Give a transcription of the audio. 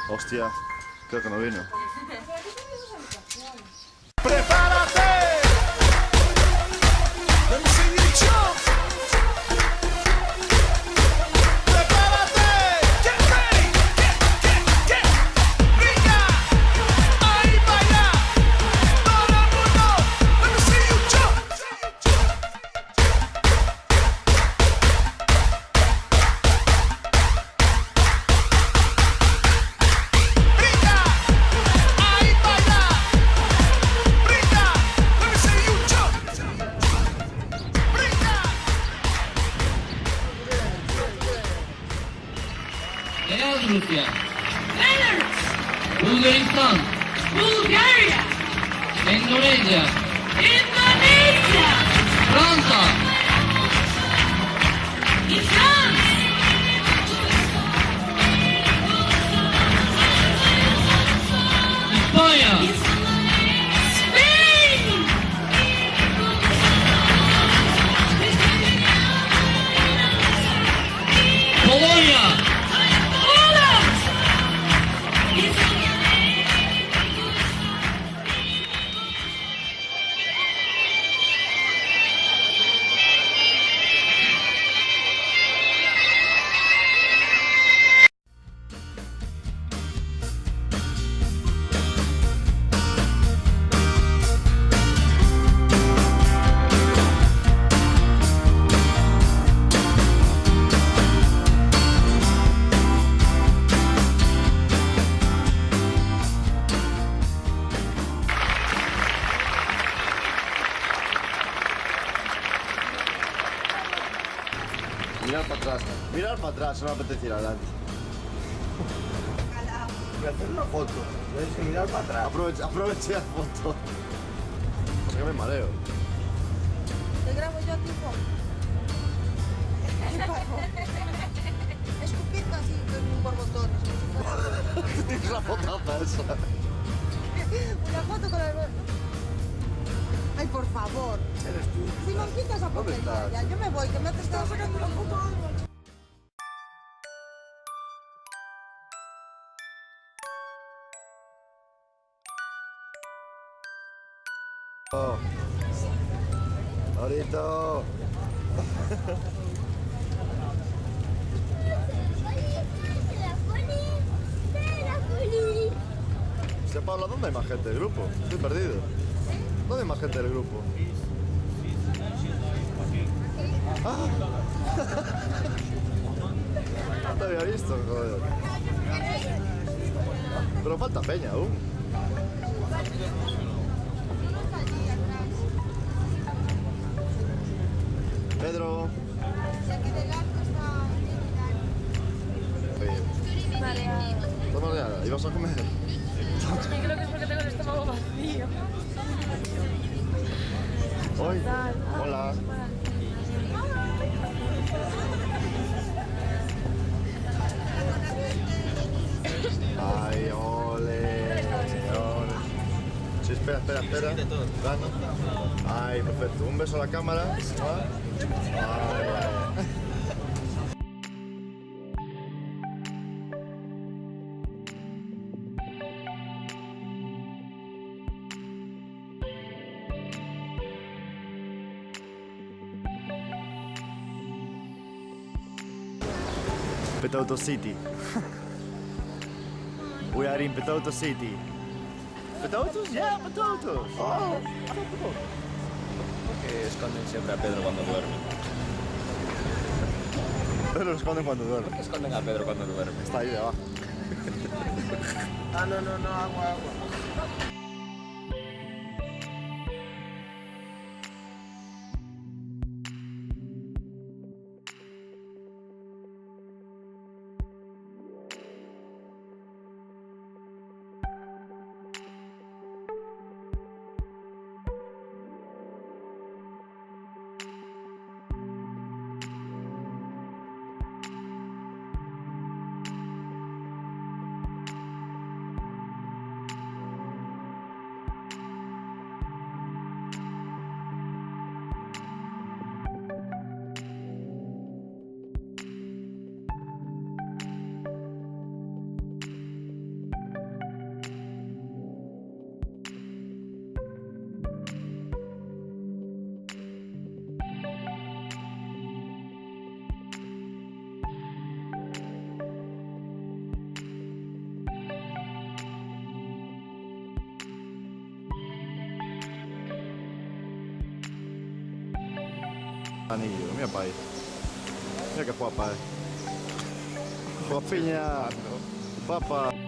Hostia, creo que no vino. ¡Prepárate! Let me see you jump. ¡Prepárate! Get ready. Get. Niña, ahí baila. Todo el mundo. Let me see you jump. Niña, ahí baila. Brinda, let me see you jump. Brinda. Beyaz Rusya, Bulgaristan, Bulgaria, Endonezya, Indonesia, Fransa, France, İspanya, Spain, Polonya, Poland, Mirar para atrás, no me apetece ir adelante. Y hacer una foto. Tienes que mirar para atrás. Aproveche la foto. Es que me mareo. Te grabo yo a ti, po. Escupiendo así por borbotones. Tienes la fotaza esa. Una foto con el... Ay, por favor. Eres tú. Si me quitas esa ¿Dónde porquería, estás? ya, yo me voy, que me te estaba sacando una foto. Oh. Ahorita. Se Paula, ¿dónde hay más gente del grupo? Estoy perdido. ¿Dónde hay más gente del grupo? Ah. No te había visto, joder. Pero falta peña aún. Pedro. Oye, toma ya, ¿ibas a comer? Yo creo que es porque tengo el estómago vacío. Hoy. Hola. Ay, ole. Ole. Sí, espera. Plano. Ay, perfecto. Un beso a la cámara. Ay. Petauto City. We are in Petauto City. ¿Petautos? Yeah, Petautos. Oh, Que esconden siempre a Pedro cuando duerme. pero lo esconden cuando duerme. ¿Por qué esconden a Pedro cuando duerme? Está ahí debajo. Ah, no, agua. Anillo, mira para ahí. Mira que guapa, Papinha, papa.